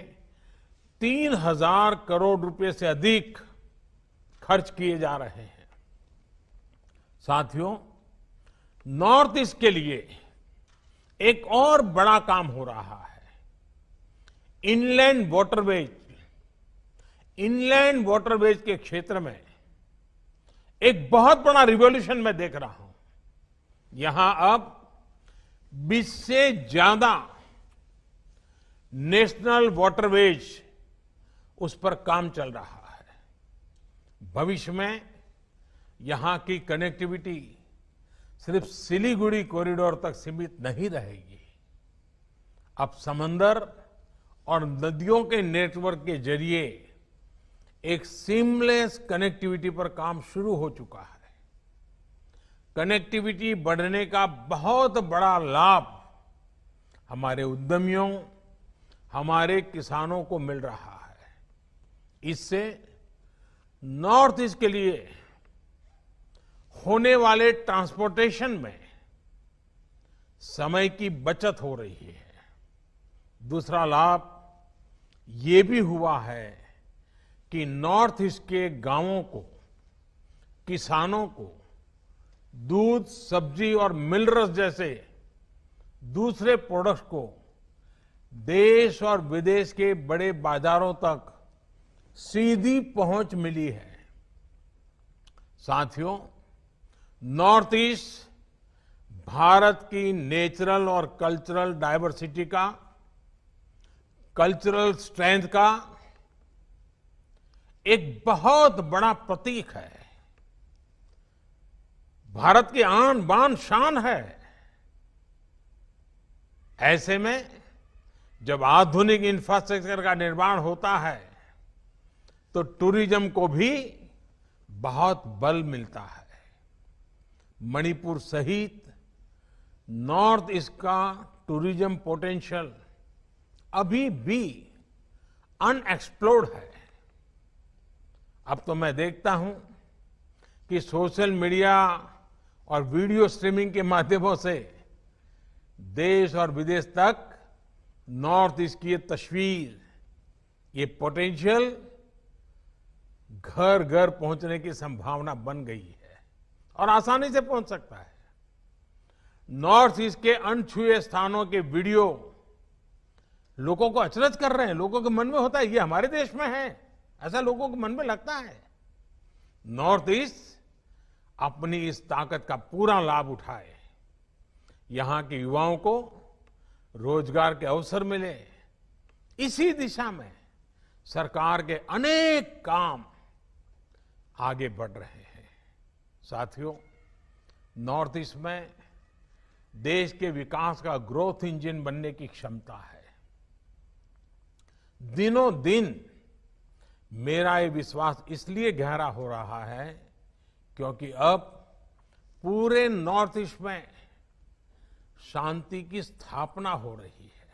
3,000 करोड़ रुपए से अधिक खर्च किए जा रहे हैं। साथियों, नॉर्थ ईस्ट के लिए एक और बड़ा काम हो रहा है। इनलैंड वाटरवेज के क्षेत्र में एक बहुत बड़ा रिवॉल्यूशन मैं देख रहा हूं। यहां अब 20 से ज्यादा नेशनल वाटरवेज उस पर काम चल रहा है। भविष्य में यहां की कनेक्टिविटी सिर्फ सिलीगुड़ी कॉरिडोर तक सीमित नहीं रहेगी। अब समंदर और नदियों के नेटवर्क के जरिए एक सीमलेस कनेक्टिविटी पर काम शुरू हो चुका है। कनेक्टिविटी बढ़ने का बहुत बड़ा लाभ हमारे उद्यमियों, हमारे किसानों को मिल रहा है। इससे नॉर्थ ईस्ट के लिए होने वाले ट्रांसपोर्टेशन में समय की बचत हो रही है। दूसरा लाभ ये भी हुआ है कि नॉर्थ ईस्ट के गांवों को, किसानों को दूध, सब्जी और मिनरल्स जैसे दूसरे प्रोडक्ट्स को देश और विदेश के बड़े बाजारों तक सीधी पहुंच मिली है। साथियों, नॉर्थ ईस्ट भारत की नेचुरल और कल्चरल डाइवर्सिटी का, कल्चरल स्ट्रेंथ का एक बहुत बड़ा प्रतीक है। भारत की आन बान शान है। ऐसे में जब आधुनिक इंफ्रास्ट्रक्चर का निर्माण होता है तो टूरिज्म को भी बहुत बल मिलता है। मणिपुर सहित नॉर्थ ईस्ट का टूरिज्म पोटेंशियल अभी भी अनएक्सप्लोर्ड है। अब तो मैं देखता हूं कि सोशल मीडिया और वीडियो स्ट्रीमिंग के माध्यमों से देश और विदेश तक नॉर्थ ईस्ट की ये तस्वीर, ये पोटेंशियल घर घर पहुंचने की संभावना बन गई है और आसानी से पहुंच सकता है। नॉर्थ ईस्ट के अनछुए स्थानों के वीडियो लोगों को अचरज कर रहे हैं। लोगों के मन में होता है ये हमारे देश में है, ऐसा लोगों के मन में लगता है। नॉर्थ ईस्ट अपनी इस ताकत का पूरा लाभ उठाए, यहां के युवाओं को रोजगार के अवसर मिले, इसी दिशा में सरकार के अनेक काम आगे बढ़ रहे हैं। साथियों, नॉर्थ ईस्ट में देश के विकास का ग्रोथ इंजन बनने की क्षमता है। दिनों दिन मेरा ये विश्वास इसलिए गहरा हो रहा है क्योंकि अब पूरे नॉर्थ ईस्ट में शांति की स्थापना हो रही है।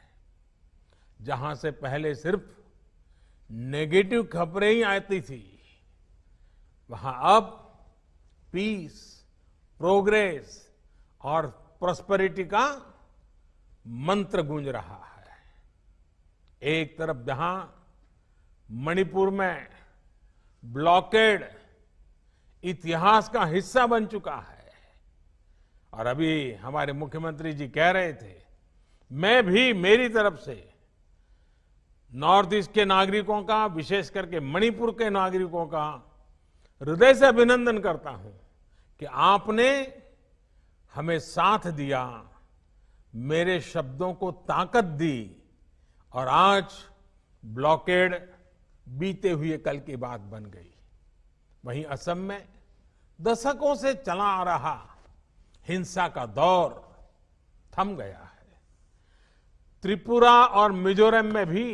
जहां से पहले सिर्फ नेगेटिव खबरें ही आती थी, वहां अब पीस, प्रोग्रेस और प्रॉस्पेरिटी का मंत्र गूंज रहा है। एक तरफ जहां मणिपुर में ब्लॉकेड इतिहास का हिस्सा बन चुका है, और अभी हमारे मुख्यमंत्री जी कह रहे थे, मैं भी मेरी तरफ से नॉर्थ ईस्ट के नागरिकों का, विशेष करके मणिपुर के नागरिकों का हृदय से अभिनंदन करता हूं कि आपने हमें साथ दिया, मेरे शब्दों को ताकत दी और आज ब्लॉकेड बीते हुए कल की बात बन गई। वहीं असम में दशकों से चला आ रहा हिंसा का दौर थम गया है। त्रिपुरा और मिजोरम में भी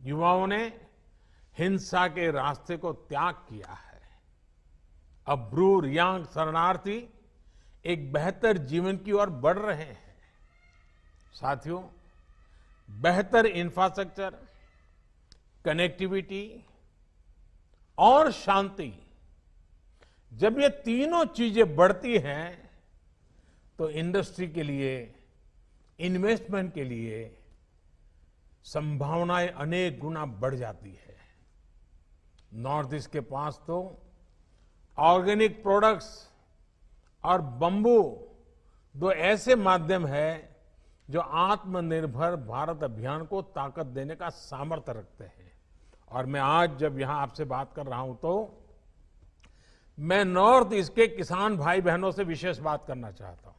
युवाओं ने हिंसा के रास्ते को त्याग किया है। अब ब्रू रियांग शरणार्थी एक बेहतर जीवन की ओर बढ़ रहे हैं। साथियों, बेहतर इंफ्रास्ट्रक्चर, कनेक्टिविटी और शांति, जब ये तीनों चीजें बढ़ती हैं तो इंडस्ट्री के लिए, इन्वेस्टमेंट के लिए संभावनाएं अनेक गुना बढ़ जाती है। नॉर्थ ईस्ट के पास तो ऑर्गेनिक प्रोडक्ट्स और बंबू दो ऐसे माध्यम है जो आत्मनिर्भर भारत अभियान को ताकत देने का सामर्थ्य रखते हैं। और मैं आज जब यहां आपसे बात कर रहा हूं तो मैं नॉर्थ ईस्ट के किसान भाई बहनों से विशेष बात करना चाहता हूं।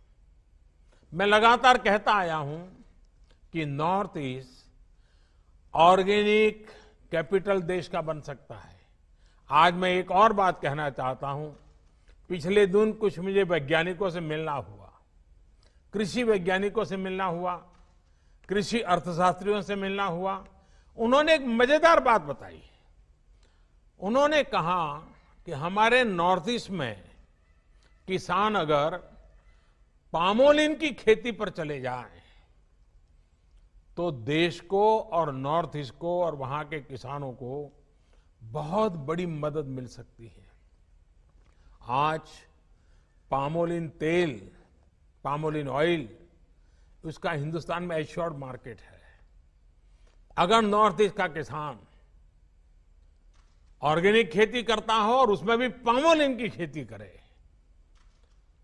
मैं लगातार कहता आया हूं कि नॉर्थ ईस्ट ऑर्गेनिक कैपिटल देश का बन सकता है। आज मैं एक और बात कहना चाहता हूं। पिछले दिन कुछ मुझे वैज्ञानिकों से मिलना हुआ, कृषि वैज्ञानिकों से मिलना हुआ, कृषि अर्थशास्त्रियों से मिलना हुआ। उन्होंने एक मजेदार बात बताई। उन्होंने कहा कि हमारे नॉर्थ ईस्ट में किसान अगर पामोलिन की खेती पर चले जाएं तो देश को और नॉर्थ ईस्ट को और वहां के किसानों को बहुत बड़ी मदद मिल सकती है। आज पामोलिन तेल, पामोलिन ऑयल, उसका हिंदुस्तान में एश्योर्ड मार्केट है। अगर नॉर्थ ईस्ट का किसान ऑर्गेनिक खेती करता हो और उसमें भी पामोलिन की खेती करे,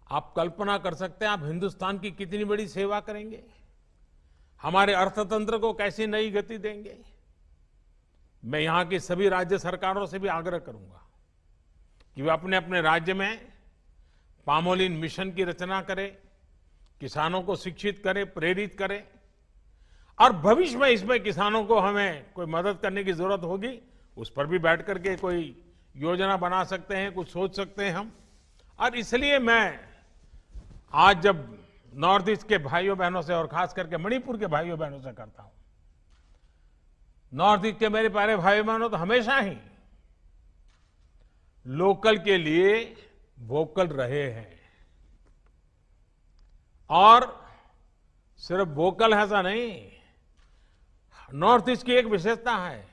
आप कल्पना कर सकते हैं आप हिंदुस्तान की कितनी बड़ी सेवा करेंगे, हमारे अर्थतंत्र को कैसी नई गति देंगे। मैं यहां की सभी राज्य सरकारों से भी आग्रह करूंगा कि वे अपने अपने राज्य में पामोलिन मिशन की रचना करें, किसानों को शिक्षित करें, प्रेरित करें। और भविष्य में इसमें किसानों को हमें कोई मदद करने की जरूरत होगी, उस पर भी बैठ करके कोई योजना बना सकते हैं, कुछ सोच सकते हैं हम। और इसलिए मैं आज जब नॉर्थ ईस्ट के भाइयों बहनों से और खास करके मणिपुर के भाइयों बहनों से करता हूं। नॉर्थ ईस्ट के मेरे प्यारे भाई बहनों तो हमेशा ही लोकल के लिए वोकल रहे हैं, और सिर्फ वोकल है ऐसा नहीं। नॉर्थ ईस्ट की एक विशेषता है,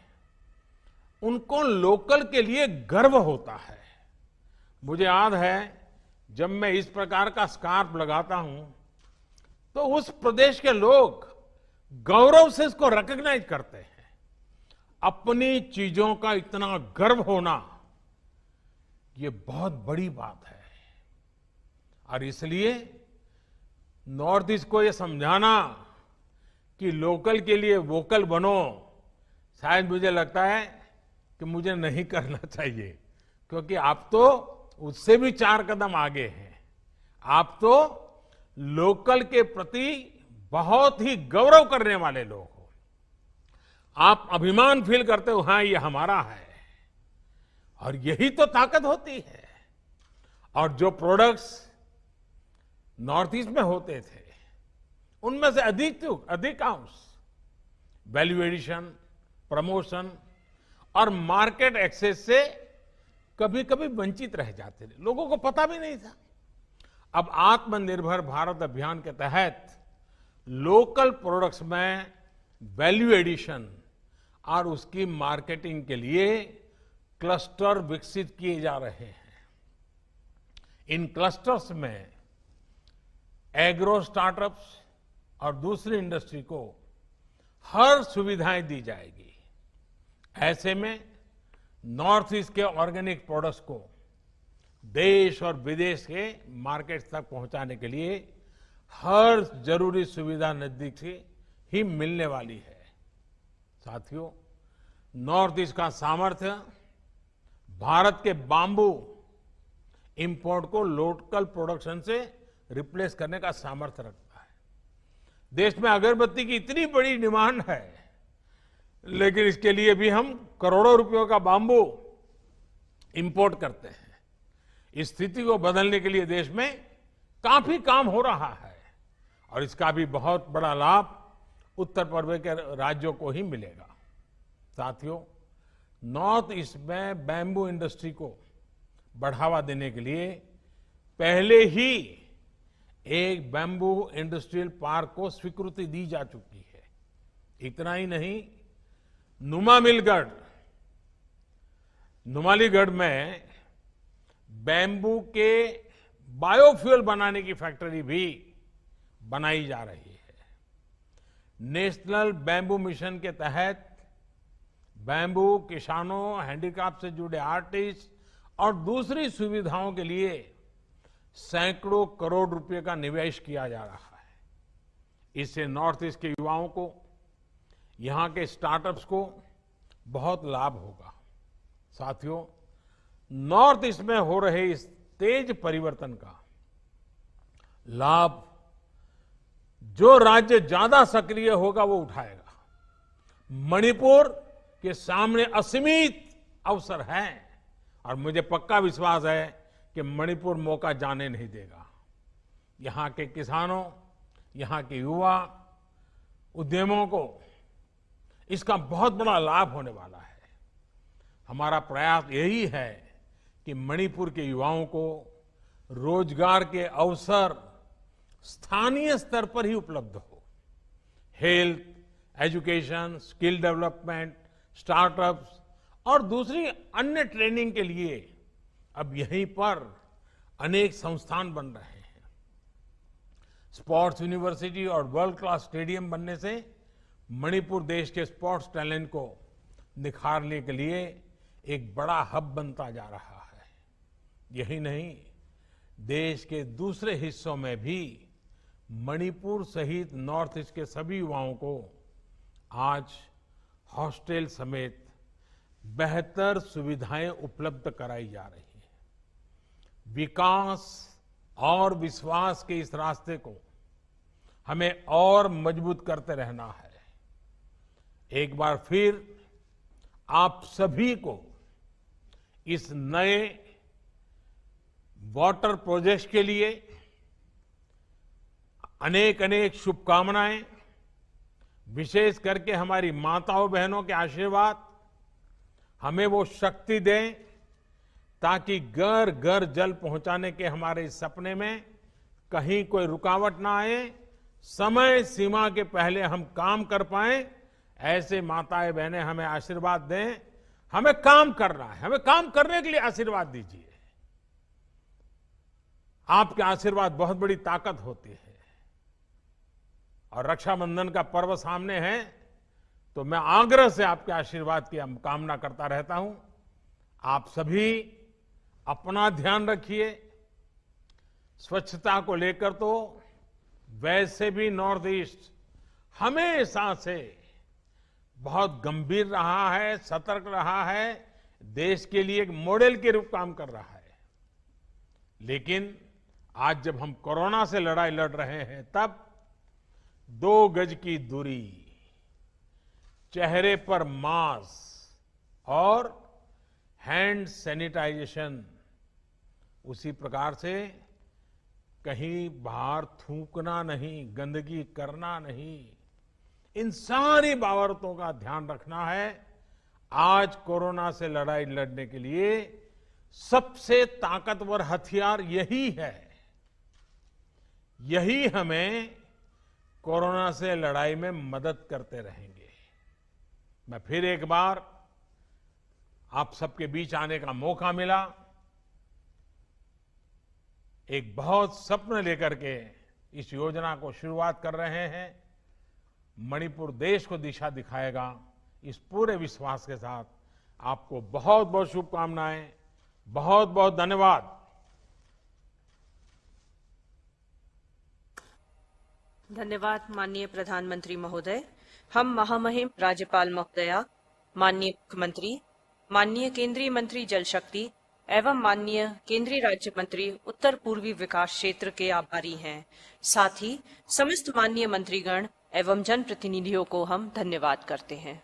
उनको लोकल के लिए गर्व होता है। मुझे याद है जब मैं इस प्रकार का स्कार्फ लगाता हूं तो उस प्रदेश के लोग गौरव से इसको रिकॉग्नाइज करते हैं। अपनी चीजों का इतना गर्व होना ये बहुत बड़ी बात है, और इसलिए नॉर्थ ईस्ट को ये समझाना कि लोकल के लिए वोकल बनो, शायद मुझे लगता है कि मुझे नहीं करना चाहिए, क्योंकि आप तो उससे भी 4 कदम आगे हैं। आप तो लोकल के प्रति बहुत ही गौरव करने वाले लोग हो। आप अभिमान फील करते हो, हाँ ये हमारा है, और यही तो ताकत होती है। और जो प्रोडक्ट्स नॉर्थ ईस्ट में होते थे उनमें से अधिकांश वैल्यू एडिशन, प्रमोशन और मार्केट एक्सेस से कभी कभी वंचित रह जाते थे, लोगों को पता भी नहीं था। अब आत्मनिर्भर भारत अभियान के तहत लोकल प्रोडक्ट्स में वैल्यू एडिशन और उसकी मार्केटिंग के लिए क्लस्टर विकसित किए जा रहे हैं। इन क्लस्टर्स में एग्रो स्टार्टअप्स और दूसरी इंडस्ट्री को हर सुविधाएं दी जाएगी। ऐसे में नॉर्थ ईस्ट के ऑर्गेनिक प्रोडक्ट्स को देश और विदेश के मार्केट्स तक पहुंचाने के लिए हर जरूरी सुविधा नजदीक से ही मिलने वाली है। साथियों, नॉर्थ ईस्ट का सामर्थ्य भारत के बांबू इंपोर्ट को लोकल प्रोडक्शन से रिप्लेस करने का सामर्थ्य रखता है। देश में अगरबत्ती की इतनी बड़ी डिमांड है, लेकिन इसके लिए भी हम करोड़ों रुपयों का बांबू इंपोर्ट करते हैं। इस स्थिति को बदलने के लिए देश में काफी काम हो रहा है, और इसका भी बहुत बड़ा लाभ उत्तर पूर्व के राज्यों को ही मिलेगा। साथियों, नॉर्थ ईस्ट में बैम्बू इंडस्ट्री को बढ़ावा देने के लिए पहले ही एक बैम्बू इंडस्ट्रियल पार्क को स्वीकृति दी जा चुकी है। इतना ही नहीं, नुमालीगढ़ में बैम्बू के बायोफ्यूल बनाने की फैक्ट्री भी बनाई जा रही है। नेशनल बैम्बू मिशन के तहत बैम्बू किसानों, हैंडीक्राफ्ट से जुड़े आर्टिस्ट और दूसरी सुविधाओं के लिए सैकड़ों करोड़ रुपए का निवेश किया जा रहा है। इससे नॉर्थ ईस्ट के युवाओं को, यहां के स्टार्टअप्स को बहुत लाभ होगा। साथियों, नॉर्थ ईस्ट में हो रहे इस तेज परिवर्तन का लाभ जो राज्य ज्यादा सक्रिय होगा वो उठाएगा। मणिपुर के सामने असीमित अवसर हैं, और मुझे पक्का विश्वास है कि मणिपुर मौका जाने नहीं देगा। यहां के किसानों, यहां के युवा उद्यमों को इसका बहुत बड़ा लाभ होने वाला है। हमारा प्रयास यही है कि मणिपुर के युवाओं को रोजगार के अवसर स्थानीय स्तर पर ही उपलब्ध हो। Health, education, skill development, startups और दूसरी अन्य ट्रेनिंग के लिए अब यहीं पर अनेक संस्थान बन रहे हैं। स्पोर्ट्स यूनिवर्सिटी और वर्ल्ड क्लास स्टेडियम बनने से मणिपुर देश के स्पोर्ट्स टैलेंट को निखारने के लिए एक बड़ा हब बनता जा रहा है। यही नहीं, देश के दूसरे हिस्सों में भी मणिपुर सहित नॉर्थ ईस्ट के सभी युवाओं को आज हॉस्टल समेत बेहतर सुविधाएं उपलब्ध कराई जा रही हैं। विकास और विश्वास के इस रास्ते को हमें और मजबूत करते रहना है। एक बार फिर आप सभी को इस नए वाटर प्रोजेक्ट के लिए अनेक अनेक शुभकामनाएं। विशेष करके हमारी माताओं बहनों के आशीर्वाद हमें वो शक्ति दें ताकि घर घर जल पहुंचाने के हमारे इस सपने में कहीं कोई रुकावट ना आए, समय सीमा के पहले हम काम कर पाएं। ऐसे माताएं बहनें हमें आशीर्वाद दें। हमें काम करना है, हमें काम करने के लिए आशीर्वाद दीजिए। आपके आशीर्वाद बहुत बड़ी ताकत होती है। और रक्षाबंधन का पर्व सामने है तो मैं आग्रह से आपके आशीर्वाद की कामना करता रहता हूं। आप सभी अपना ध्यान रखिए। स्वच्छता को लेकर तो वैसे भी नॉर्थ ईस्ट हमेशा से बहुत गंभीर रहा है, सतर्क रहा है, देश के लिए एक मॉडल के रूप काम कर रहा है। लेकिन आज जब हम कोरोना से लड़ाई लड़ रहे हैं तब 2 गज की दूरी, चेहरे पर मास्क और हैंड सैनिटाइजेशन, उसी प्रकार से कहीं बाहर थूकना नहीं, गंदगी करना नहीं, इन सारी बाबतों का ध्यान रखना है। आज कोरोना से लड़ाई लड़ने के लिए सबसे ताकतवर हथियार यही है। यही हमें कोरोना से लड़ाई में मदद करते रहेंगे। मैं फिर एक बार आप सबके बीच आने का मौका मिला। एक बहुत सपने लेकर के इस योजना को शुरुआत कर रहे हैं। मणिपुर देश को दिशा दिखाएगा, इस पूरे विश्वास के साथ आपको बहुत बहुत शुभकामनाएं। बहुत बहुत धन्यवाद। धन्यवाद माननीय प्रधानमंत्री महोदय। हम महामहिम राज्यपाल महोदया, माननीय मुख्यमंत्री, माननीय केंद्रीय मंत्री जल शक्ति एवं माननीय केंद्रीय राज्य मंत्री उत्तर पूर्वी विकास क्षेत्र के आभारी हैं। साथ ही समस्त माननीय मंत्रीगण एवं जनप्रतिनिधियों को हम धन्यवाद करते हैं।